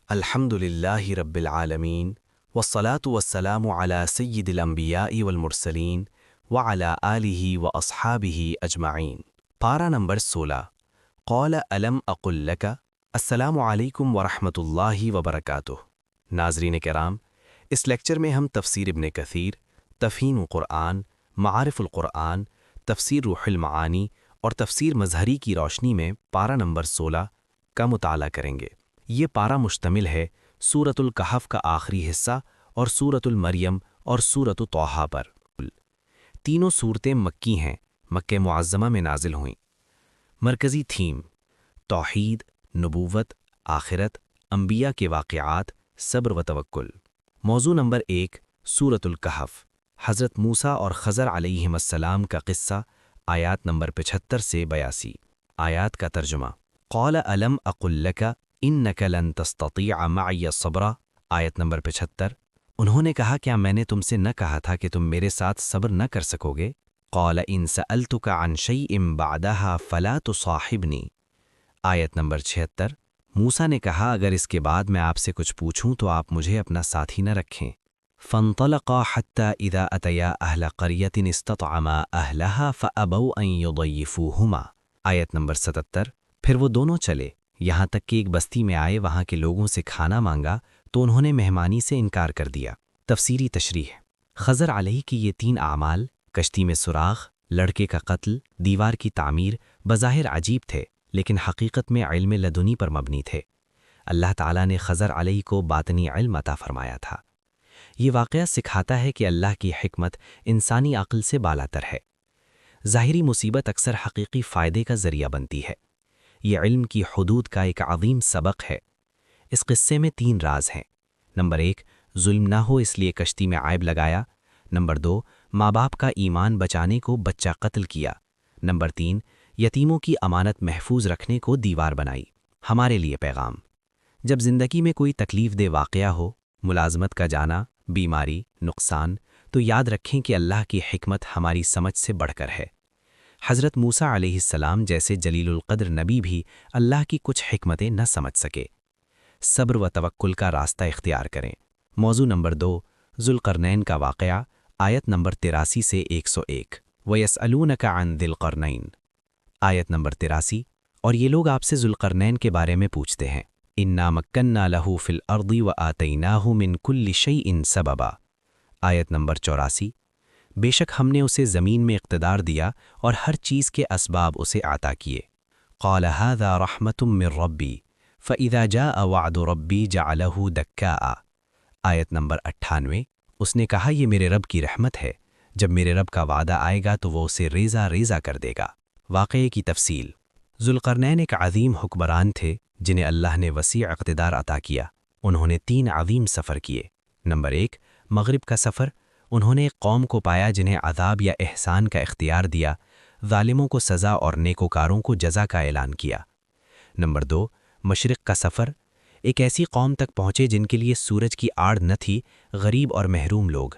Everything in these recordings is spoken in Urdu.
الحمد للہ رب العالمین والصلاة والسلام علی سید الانبیاء والمرسلین وعلی آلہ واصحابہ اجمعین۔ پارہ نمبر 16 قال الم اقل لک۔ السلام علیکم ورحمۃ اللہ وبرکاتہ۔ ناظرین کرام، اس لیکچر میں ہم تفسیر ابن کثیر، تفہیم قرآن، معارف القرآن، تفسیر روح المعانی اور تفسیر مظہری کی روشنی میں پارہ نمبر 16 کا مطالعہ کریں گے۔ یہ پارہ مشتمل ہے سورۃ الکہف کا آخری حصہ اور سورۃ المریم اور سورۃ طٰہٰ پر۔ تینوں صورتیں مکی ہیں، مکہ معظمہ میں نازل ہوئیں۔ مرکزی تھیم توحید، نبوت، آخرت، انبیاء کے واقعات، صبر و توکل۔ موضوع نمبر 1 سورۃ الکہف، حضرت موسیٰ اور خضر علیہم السلام کا قصہ، آیات نمبر 75 سے 82۔ آیات کا ترجمہ۔ قال الم اقل لک انک لن تستطیع معی صبرا، آیت نمبر 75۔ انہوں نے کہا کیا میں نے تم سے نہ کہا تھا کہ تم میرے ساتھ صبر نہ کر سکو گے؟ قال ان سألتک عن شیء بعدها فلا تصاحبنی، آیت نمبر 76۔ موسیٰ نے کہا اگر اس کے بعد میں آپ سے کچھ پوچھوں تو آپ مجھے اپنا ساتھی نہ رکھیں۔ فانطلقا حتى اذا اتیا اہل قریۃ استطعما اہلها فابوا ان یضیفوہما، آیت نمبر 77۔ پھر وہ دونوں چلے یہاں تک کہ ایک بستی میں آئے، وہاں کے لوگوں سے کھانا مانگا تو انہوں نے مہمانی سے انکار کر دیا۔ تفسیری تشریح۔ خضر علیہ کی یہ 3 اعمال، کشتی میں سوراخ، لڑکے کا قتل، دیوار کی تعمیر، بظاہر عجیب تھے لیکن حقیقت میں علم لدنی پر مبنی تھے۔ اللہ تعالیٰ نے خضر علیہ کو باطنی علم عطا فرمایا تھا۔ یہ واقعہ سکھاتا ہے کہ اللہ کی حکمت انسانی عقل سے بالاتر ہے۔ ظاہری مصیبت اکثر حقیقی فائدے کا ذریعہ بنتی ہے۔ یہ علم کی حدود کا ایک عظیم سبق ہے۔ اس قصے میں 3 راز ہیں۔ نمبر 1 ظلم نہ ہو اس لیے کشتی میں عیب لگایا۔ نمبر 2 ماں باپ کا ایمان بچانے کو بچہ قتل کیا۔ نمبر 3 یتیموں کی امانت محفوظ رکھنے کو دیوار بنائی۔ ہمارے لیے پیغام: جب زندگی میں کوئی تکلیف دہ واقعہ ہو، ملازمت کا جانا، بیماری، نقصان، تو یاد رکھیں کہ اللہ کی حکمت ہماری سمجھ سے بڑھ کر ہے۔ حضرت موسیٰ علیہ السلام جیسے جلیل القدر نبی بھی اللہ کی کچھ حکمتیں نہ سمجھ سکے۔ صبر و توکل کا راستہ اختیار کریں۔ موضوع نمبر 2 ذوالقرنین کا واقعہ، آیت نمبر 83 سے 101۔ وَيَسْأَلُونَكَ عَنْ ذِي الْقَرْنَيْنِ، آیت نمبر 83۔ اور یہ لوگ آپ سے ذوالقرنین کے بارے میں پوچھتے ہیں۔ إِنَّا مَكَّنَّا لَهُ فِي الْأَرْضِ وَآتَيْنَاهُ مِنْ كُلِّ شَيْءٍ سَبَبًا، آیت نمبر 84۔ بے شک ہم نے اسے زمین میں اقتدار دیا اور ہر چیز کے اسباب اسے عطا کیے۔ قَالَ هَذَا رَحْمَةٌ مِّن رَّبِّي فَإِذَا جَاءَ وَعْدُ رَبِّي جَعَلَهُ دَكَّاءً، آیت نمبر 98۔ اس نے کہا یہ میرے رب کی رحمت ہے، جب میرے رب کا وعدہ آئے گا تو وہ اسے ریزہ ریزہ کر دے گا۔ واقعے کی تفصیل۔ ذوالقرنین ایک عظیم حکمران تھے جنہیں اللہ نے وسیع اقتدار عطا کیا۔ انہوں نے 3 عظیم سفر کیے۔ نمبر 1 مغرب کا سفر، انہوں نے ایک قوم کو پایا جنہیں عذاب یا احسان کا اختیار دیا، ظالموں کو سزا اور نیکوکاروں کو جزا کا اعلان کیا۔ نمبر 2 مشرق کا سفر، ایک ایسی قوم تک پہنچے جن کے لیے سورج کی آڑ نہ تھی، غریب اور محروم لوگ۔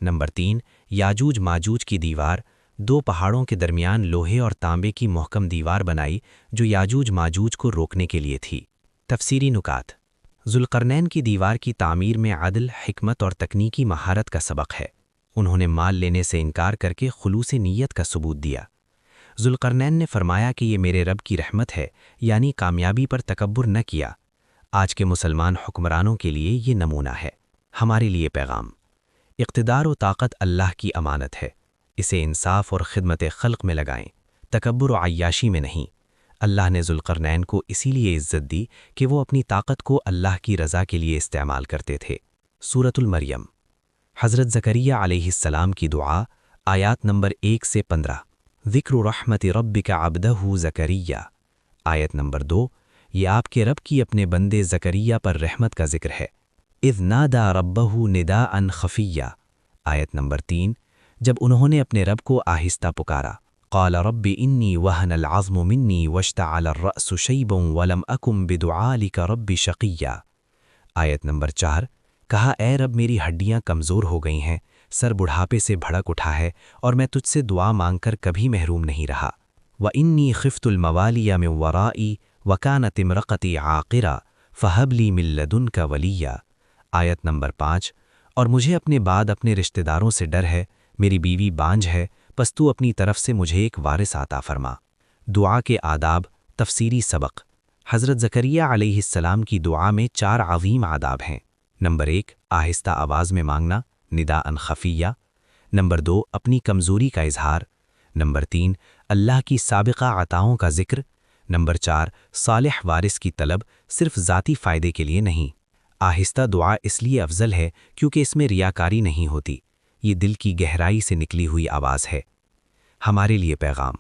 نمبر 3 یاجوج ماجوج کی دیوار، 2 پہاڑوں کے درمیان لوہے اور تانبے کی محکم دیوار بنائی جو یاجوج ماجوج کو روکنے کے لیے تھی۔ تفسیری نکات۔ ذوالقرنین کی دیوار کی تعمیر میں عدل، حکمت اور تکنیکی مہارت کا سبق ہے۔ انہوں نے مال لینے سے انکار کر کے خلوص نیت کا ثبوت دیا۔ ذوالقرنین نے فرمایا کہ یہ میرے رب کی رحمت ہے، یعنی کامیابی پر تکبر نہ کیا۔ آج کے مسلمان حکمرانوں کے لیے یہ نمونہ ہے۔ ہمارے لیے پیغام: اقتدار و طاقت اللہ کی امانت ہے، اسے انصاف اور خدمت خلق میں لگائیں، تکبر و عیاشی میں نہیں۔ اللہ نے ذوالقرنین کو اسی لیے عزت دی کہ وہ اپنی طاقت کو اللہ کی رضا کے لیے استعمال کرتے تھے۔ سورۃ المریم، حضرت زکریا علیہ السلام کی دعا، آیات نمبر 1 سے 15۔ ذکر رحمت ربک عبدہ زکریا، آیت نمبر 2۔ یہ آپ کے رب کی اپنے بندے زکریا پر رحمت کا ذکر ہے۔ اذ نادا ربہ نداء خفیا، آیت نمبر 3۔ جب انہوں نے اپنے رب کو آہستہ پکارا۔ قال رب انی وہن العظم منی واشتعل الرأس شیبا ولم اکم بدعائک رب شقیا، آیت نمبر 4۔ کہا اے رب میری ہڈیاں کمزور ہو گئی ہیں، سر بڑھاپے سے بھڑک اٹھا ہے اور میں تجھ سے دعا مانگ کر کبھی محروم نہیں رہا۔ وَإِنِّي خِفْتُ الْمَوَالِيَ مِنْ وَرَائِي وَكَانَتِ امْرَأَتِي عَاقِرًا فہب لی من لدنک ولیہ۔ آیت نمبر 5، اور مجھے اپنے بعد اپنے رشتہ داروں سے ڈر ہے، میری بیوی بانجھ ہے، پس تو اپنی طرف سے مجھے ایک وارث عطا فرما۔ دعا کے آداب، تفسیری سبق۔ حضرت زکریہ علیہ السلام کی دعا میں 4 عظیم آداب ہیں۔ نمبر 1، آہستہ آواز میں مانگنا، نداءً خفیہ۔ نمبر 2، اپنی کمزوری کا اظہار۔ نمبر 3، اللہ کی سابقہ عطاؤں کا ذکر۔ نمبر 4، صالح وارث کی طلب، صرف ذاتی فائدے کے لیے نہیں۔ آہستہ دعا اس لیے افضل ہے کیونکہ اس میں ریاکاری نہیں ہوتی، یہ دل کی گہرائی سے نکلی ہوئی آواز ہے۔ ہمارے لیے پیغام: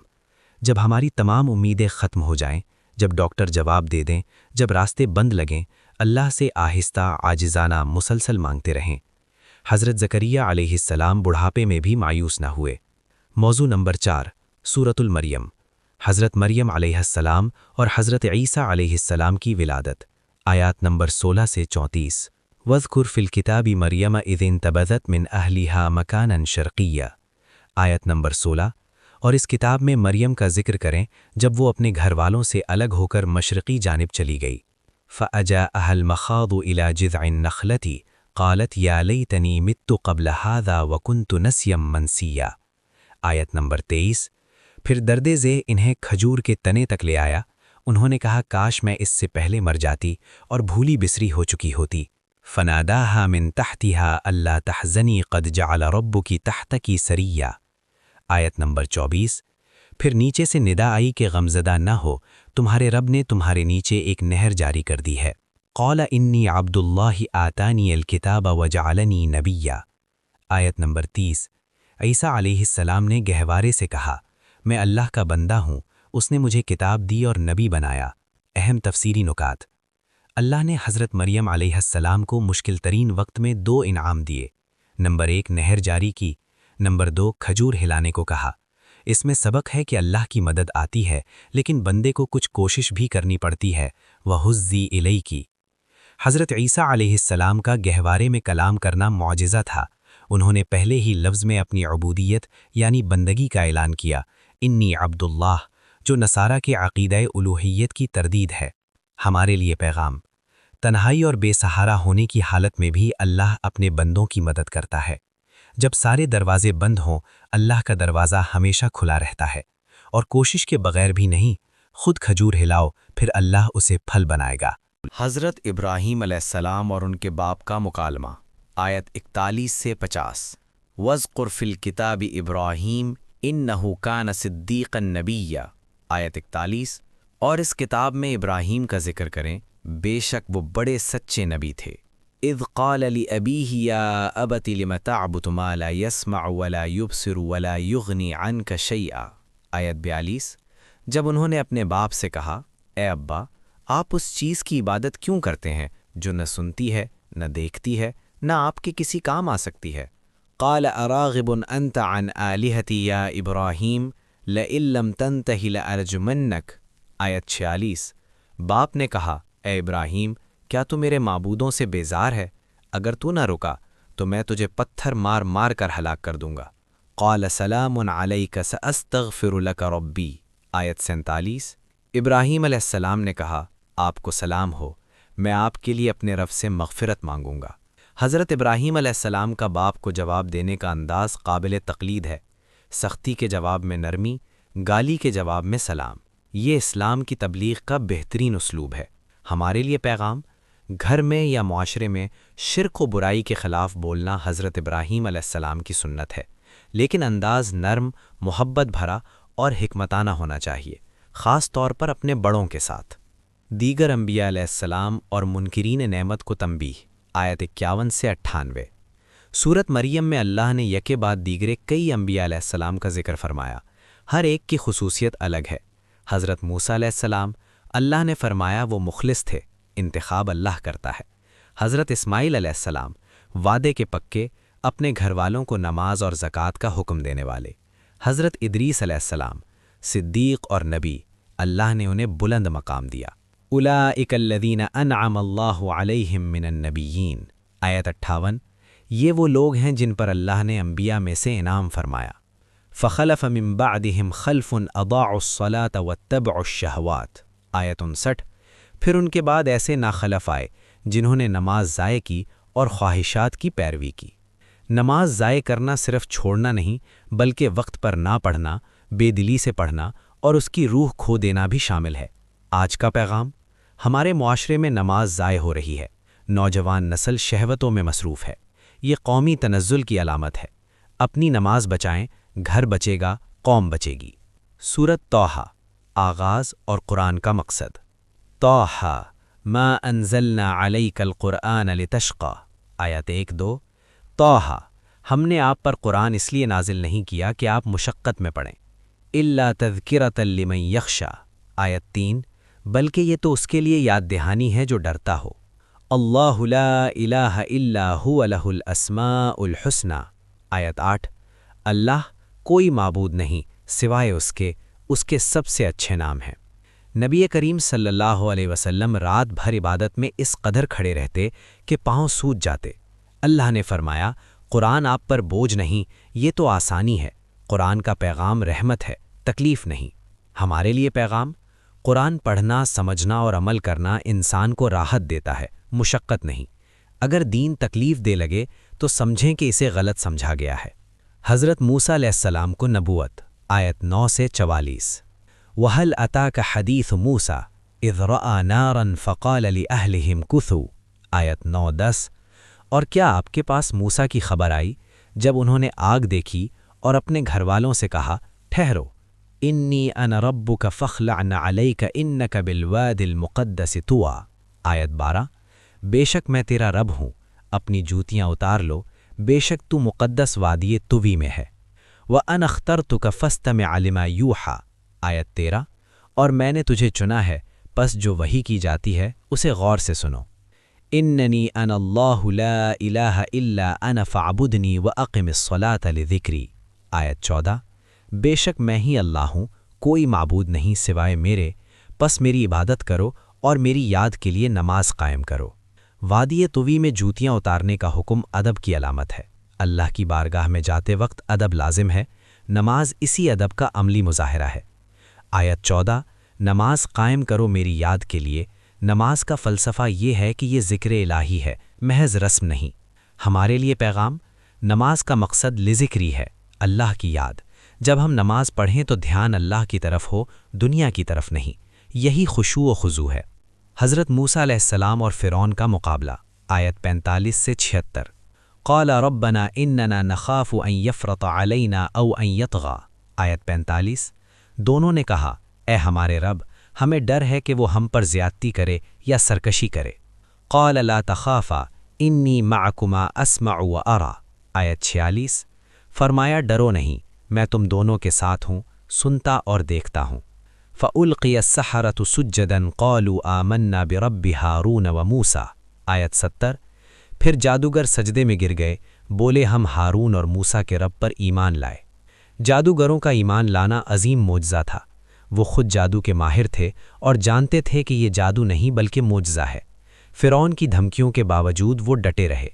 جب ہماری تمام امیدیں ختم ہو جائیں، جب ڈاکٹر جواب دے دیں، جب راستے بند لگیں، اللہ سے آہستہ عاجزانہ مسلسل مانگتے رہیں۔ حضرت زکریہ علیہ السلام بڑھاپے میں بھی مایوس نہ ہوئے۔ موضوع نمبر 4، سورۃ المریم، حضرت مریم علیہ السلام اور حضرت عیسیٰ علیہ السلام کی ولادت۔ آیات نمبر 16 سے 34۔ وَاذْكُرْ فِي الْكِتَابِ مَرْيَمَ إِذِ انتَبَذَتْ مِنْ أَهْلِهَا مَكَانًا شَرْقِيًّا۔ آیت نمبر 16، اور اس کتاب میں مریم کا ذکر کریں جب وہ اپنے گھر والوں سے الگ ہو کر مشرقی جانب چلی گئی۔ فَأَجَاءَهَا الْمَخَاضُ إِلَى جِذْعِ النَّخْلَةِ قَالَتْ يَا لَيْتَنِي مِتُّ قَبْلَ هَذَا وَكُنْتُ نَسْيًا مَنْسِيًّا۔ آیت نمبر 23، پھر درد ذیل انہیں کھجور کے تنے تک لے آیا، انہوں نے کہا کاش میں اس سے پہلے مر جاتی اور بھولی بسری ہو چکی ہوتی۔ فَنَادَاهَا مِن تَحْتِهَا أَلَّا تَحْزَنِي قَدْ جَعَلَ رَبُّكِ تَحْتَكِ سَرِيًّا۔ آیت نمبر 24، پھر نیچے سے ندا آئی کہ غمزدہ نہ ہو، تمہارے رب نے تمہارے نیچے ایک نہر جاری کر دی ہے۔ قَالَ إِنِّي عَبْدُ اللَّهِ آتَانِيَ الْكِتَابَ وَجَعَلَنِي نَبِيًّا۔ آیت نمبر 30، عیسیٰ علیہ السلام نے گہوارے سے کہا میں اللہ کا بندہ ہوں، اس نے مجھے کتاب دی اور نبی بنایا۔ اہم تفسیری نکات۔ اللہ نے حضرت مریم علیہ السلام کو مشکل ترین وقت میں 2 انعام دیے۔ نمبر 1، نہر جاری کی۔ نمبر 2، کھجور ہلانے کو کہا۔ اس میں سبق ہے کہ اللہ کی مدد آتی ہے لیکن بندے کو کچھ کوشش بھی کرنی پڑتی ہے۔ وَهُزِّي إِلَيْكِ۔ حضرت عیسیٰ علیہ السلام کا گہوارے میں کلام کرنا معجزہ تھا۔ انہوں نے پہلے ہی لفظ میں اپنی عبودیت یعنی بندگی کا اعلان کیا، انی عبد اللہ، جو نصارہ کے عقیدہ الوہیت کی تردید ہے۔ ہمارے لیے پیغام: تنہائی اور بے سہارا ہونے کی حالت میں بھی اللہ اپنے بندوں کی مدد کرتا ہے۔ جب سارے دروازے بند ہوں، اللہ کا دروازہ ہمیشہ کھلا رہتا ہے، اور کوشش کے بغیر بھی نہیں، خود کھجور ہلاؤ پھر اللہ اسے پھل بنائے گا۔ حضرت ابراہیم علیہ السلام اور ان کے باپ کا مکالمہ، آیت 41 سے 50۔ وَاذْكُرْ فِي الْكِتَابِ إِبْرَاهِيمَ إِنَّهُ كَانَ صِدِّيقًا نَبِيًّا۔ آیت 41، اور اس کتاب میں ابراہیم کا ذکر کریں، بے شک وہ بڑے سچے نبی تھے۔ اذ قال لأبيه يا أبت لم تعبد ما لا يسمع ولا يبصر ولا يغني عنك شيئا۔ آیت 42، جب انہوں نے اپنے باپ سے کہا اے ابا، آپ اس چیز کی عبادت کیوں کرتے ہیں جو نہ سنتی ہے، نہ دیکھتی ہے، نہ آپ کے کسی کام آ سکتی ہے۔ قال اراغب انت عن آلہتی یا ابراہیم لئن لم تنتہ لارجمنک۔ آیت 46، باپ نے کہا اے ابراہیم، کیا تو میرے معبودوں سے بیزار ہے؟ اگر تو نہ رکا تو میں تجھے پتھر مار مار کر ہلاک کر دوں گا۔ قال سلام علیک ساستغفر لک ربی۔ آیت 47، ابراہیم علیہ السلام نے کہا آپ کو سلام ہو، میں آپ کے لیے اپنے رب سے مغفرت مانگوں گا۔ حضرت ابراہیم علیہ السلام کا باپ کو جواب دینے کا انداز قابل تقلید ہے۔ سختی کے جواب میں نرمی، گالی کے جواب میں سلام، یہ اسلام کی تبلیغ کا بہترین اسلوب ہے۔ ہمارے لیے پیغام: گھر میں یا معاشرے میں شرک و برائی کے خلاف بولنا حضرت ابراہیم علیہ السلام کی سنت ہے، لیکن انداز نرم، محبت بھرا اور حکمتانہ ہونا چاہیے، خاص طور پر اپنے بڑوں کے ساتھ۔ دیگر انبیاء علیہ السلام اور منکرین نعمت کو تنبیہ، آیت 51 سے 98۔ سورت مریم میں اللہ نے یکے بعد دیگرے کئی انبیاء علیہ السلام کا ذکر فرمایا، ہر ایک کی خصوصیت الگ ہے۔ حضرت موسیٰ علیہ السلام، اللہ نے فرمایا وہ مخلص تھے، انتخاب اللہ کرتا ہے۔ حضرت اسماعیل علیہ السلام، وعدے کے پکے، اپنے گھر والوں کو نماز اور زکوٰۃ کا حکم دینے والے۔ حضرت ادریس علیہ السلام، صدیق اور نبی، اللہ نے انہیں بلند مقام دیا۔ اولئک الذین انعم اللہ علیہم من النبیین۔ آیت 58، یہ وہ لوگ ہیں جن پر اللہ نے انبیاء میں سے انعام فرمایا۔ فخلف من بعدہم خلف اضاعوا الصلاة واتبعوا الشہوات۔ آیت 59، پھر ان کے بعد ایسے ناخلف آئے جنہوں نے نماز ضائع کی اور خواہشات کی پیروی کی۔ نماز ضائع کرنا صرف چھوڑنا نہیں بلکہ وقت پر نہ پڑھنا، بے دلی سے پڑھنا اور اس کی روح کھو دینا بھی شامل ہے۔ آج کا پیغام: ہمارے معاشرے میں نماز ضائع ہو رہی ہے، نوجوان نسل شہوتوں میں مصروف ہے۔ یہ قومی تنزل کی علامت ہے۔ اپنی نماز بچائیں، گھر بچے گا، قوم بچے گی۔ سورۃ طٰہٰ، آغاز اور قرآن کا مقصد۔ طٰہٰ ما انزلنا علیک القرآن لتشقی، آیت 1-2۔ طٰہٰ، ہم نے آپ پر قرآن اس لیے نازل نہیں کیا کہ آپ مشقت میں پڑھیں۔ الا تذکرۃ لمن یخشی، آیت 3، بلکہ یہ تو اس کے لیے یاد دہانی ہے جو ڈرتا ہو۔ اللہ لا الہ الا هو لہ الاسماء الحسنی، آیت 8، اللہ کوئی معبود نہیں سوائے اس کے سب سے اچھے نام ہیں۔ نبی کریم صلی اللہ علیہ وسلم رات بھر عبادت میں اس قدر کھڑے رہتے کہ پاؤں سوج جاتے۔ اللہ نے فرمایا، قرآن آپ پر بوجھ نہیں، یہ تو آسانی ہے۔ قرآن کا پیغام رحمت ہے، تکلیف نہیں۔ ہمارے لیے پیغام: قرآن پڑھنا، سمجھنا اور عمل کرنا انسان کو راحت دیتا ہے، مشقت نہیں۔ اگر دین تکلیف دے لگے تو سمجھیں کہ اسے غلط سمجھا گیا ہے۔ حضرت موسیٰ علیہ السلام کو نبوت، آیت 9-44۔ وَهَلْ أَتَاكَ حَدِيثُ مُوسَىٰ إِذْ رَأَىٰ نَارًا فَقَالَ لِأَهْلِهِمْ كُثُوا، آیت 9-10۔ اور کیا آپ کے پاس موسیٰ کی خبر آئی جب انہوں نے آگ دیکھی اور اپنے گھر والوں سے کہا، ٹھہرو، انی انا ربک فاخلع علیک انک بالوادی المقدس طویٰ، آیت 12۔ بے شک میں تیرا رب ہوں، اپنی جوتیاں اتار لو، بے شک تو مقدس وادی طوی میں ہے۔ وَأَنَا اخْتَرْتُكَ فَاسْتَمِعْ لِمَا يُوحَىٰ، آیت 13۔ اور میں نے تجھے چنا ہے، پس جو وحی کی جاتی ہے اسے غور سے سنو۔ اننی انا اللہ لا الہ الا انا فاعبدنی واقم الصلاۃ لذکری، آیت 14۔ بے شک میں ہی اللہ ہوں، کوئی معبود نہیں سوائے میرے، پس میری عبادت کرو اور میری یاد کے لیے نماز قائم کرو۔ وادی طوی میں جوتیاں اتارنے کا حکم ادب کی علامت ہے۔ اللہ کی بارگاہ میں جاتے وقت ادب لازم ہے، نماز اسی ادب کا عملی مظاہرہ ہے۔ آیت 14، نماز قائم کرو میری یاد کے لیے۔ نماز کا فلسفہ یہ ہے کہ یہ ذکر الہی ہے، محض رسم نہیں۔ ہمارے لیے پیغام: نماز کا مقصد لذکری ہے، اللہ کی یاد۔ جب ہم نماز پڑھیں تو دھیان اللہ کی طرف ہو، دنیا کی طرف نہیں۔ یہی خشوع و خضوع ہے۔ حضرت موسیٰ علیہ السلام اور فرعون کا مقابلہ، آیت 45-76۔ قال ربنا اننا نخاف ان يفرط علينا او ان يطغى، آیت 45۔ دونوں نے کہا، اے ہمارے رب، ہمیں ڈر ہے کہ وہ ہم پر زیادتی کرے یا سرکشی کرے۔ قال لا تخافا انی معکما اسمع وارى، آیت 46۔ فرمایا، ڈرو نہیں، میں تم دونوں کے ساتھ ہوں، سنتا اور دیکھتا ہوں۔ فَأُلْقِيَ السَّحَرَةُ سُجَّدًا قَالُوا آمَنَّا بِرَبِّ هَارُونَ وَمُوسَىٰ، آیت 70۔ پھر جادوگر سجدے میں گر گئے، بولے ہم ہارون اور موسیٰ کے رب پر ایمان لائے۔ جادوگروں کا ایمان لانا عظیم معجزہ تھا۔ وہ خود جادو کے ماہر تھے اور جانتے تھے کہ یہ جادو نہیں بلکہ معجزہ ہے۔ فرعون کی دھمکیوں کے باوجود وہ ڈٹے رہے۔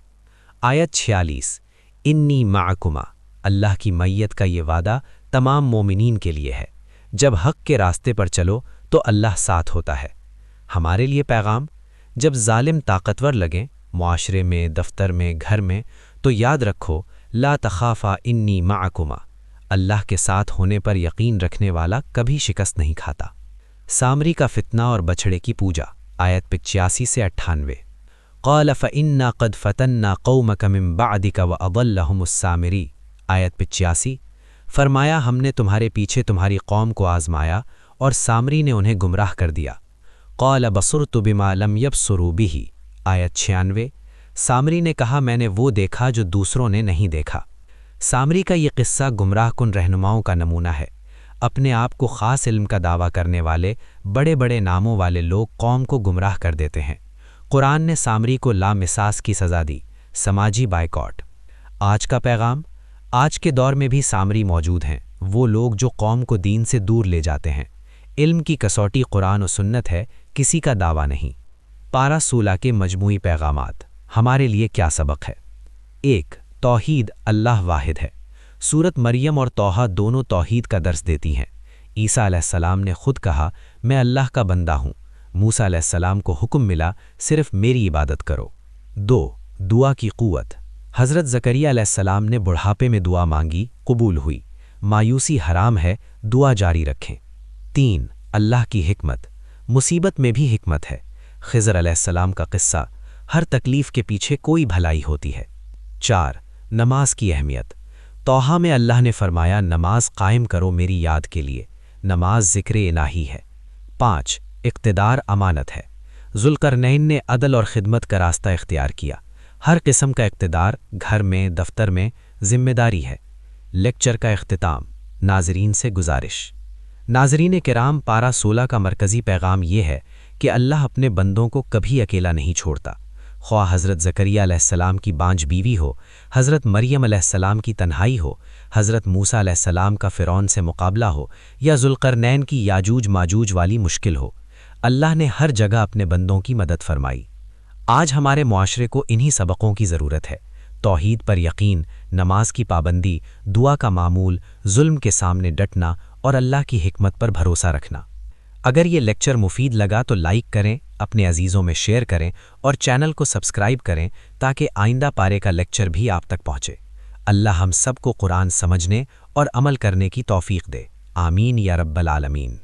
آیت 46، انی معکما، اللہ کی معیت کا یہ وعدہ تمام مومنین کے لیے ہے۔ جب حق کے راستے پر چلو تو اللہ ساتھ ہوتا ہے۔ ہمارے لیے پیغام: جب ظالم طاقتور لگیں، معاشرے میں، دفتر میں، گھر میں، تو یاد رکھو، لا تخافا انی معکما، اللہ کے ساتھ ہونے پر یقین رکھنے والا کبھی شکست نہیں کھاتا۔ سامری کا فتنہ اور بچھڑے کی پوجا، آیت 85-98۔ قال فإنا قد فتنا قومك من بعدك وأضلهم السامری، آیت 85۔ فرمایا، ہم نے تمہارے پیچھے تمہاری قوم کو آزمایا اور سامری نے انہیں گمراہ کر دیا۔ قال بصرت بما لم يبصروا به، آیت 96۔ سامری نے کہا، میں نے وہ دیکھا جو دوسروں نے نہیں دیکھا۔ سامری کا یہ قصہ گمراہ کن رہنماؤں کا نمونہ ہے۔ اپنے آپ کو خاص علم کا دعویٰ کرنے والے بڑے بڑے ناموں والے لوگ قوم کو گمراہ کر دیتے ہیں۔ قرآن نے سامری کو لامساس کی سزا دی، سماجی بائیکاٹ۔ آج کا پیغام: آج کے دور میں بھی سامری موجود ہیں، وہ لوگ جو قوم کو دین سے دور لے جاتے ہیں۔ علم کی کسوٹی قرآن و سنت ہے، کسی کا دعویٰ نہیں۔ پارہ 16 کے مجموعی پیغامات ہمارے لیے کیا سبق ہے؟ 1. توحید، اللہ واحد ہے۔ سورت مریم اور طٰہٰ دونوں توحید کا درس دیتی ہیں۔ عیسیٰ علیہ السلام نے خود کہا، میں اللہ کا بندہ ہوں۔ موسیٰ علیہ السلام کو حکم ملا صرف میری عبادت کرو۔ 2. دعا کی قوت۔ حضرت زکریا علیہ السلام نے بڑھاپے میں دعا مانگی، قبول ہوئی۔ مایوسی حرام ہے، دعا جاری رکھیں۔ 3. اللہ کی حکمت۔ مصیبت میں بھی حکمت ہے۔ خضر علیہ السلام کا قصہ، ہر تکلیف کے پیچھے کوئی بھلائی ہوتی ہے۔ 4. نماز کی اہمیت۔ طٰہٰ میں اللہ نے فرمایا نماز قائم کرو میری یاد کے لیے، نماز ذکر الہی ہے۔ 5. اقتدار امانت ہے۔ ذوالقرنین نے عدل اور خدمت کا راستہ اختیار کیا۔ ہر قسم کا اقتدار گھر میں، دفتر میں ذمہ داری ہے۔ لیکچر کا اختتام۔ ناظرین سے گزارش۔ ناظرین کرام، پارہ 16 کا مرکزی پیغام یہ ہے کہ اللہ اپنے بندوں کو کبھی اکیلا نہیں چھوڑتا۔ خواہ حضرت زکریا علیہ السلام کی بانجھ بیوی ہو، حضرت مریم علیہ السلام کی تنہائی ہو، حضرت موسیٰ علیہ السلام کا فرعون سے مقابلہ ہو، یا ذوالقرنین کی یاجوج ماجوج والی مشکل ہو، اللہ نے ہر جگہ اپنے بندوں کی مدد فرمائی۔ آج ہمارے معاشرے کو انہی سبقوں کی ضرورت ہے: توحید پر یقین، نماز کی پابندی، دعا کا معمول، ظلم کے سامنے ڈٹنا اور اللہ کی حکمت پر بھروسہ رکھنا۔ اگر یہ لیکچر مفید لگا تو لائک کریں، اپنے عزیزوں میں شیئر کریں اور چینل کو سبسکرائب کریں تاکہ آئندہ پارے کا لیکچر بھی آپ تک پہنچے۔ اللہ ہم سب کو قرآن سمجھنے اور عمل کرنے کی توفیق دے۔ آمین یا رب العالمین۔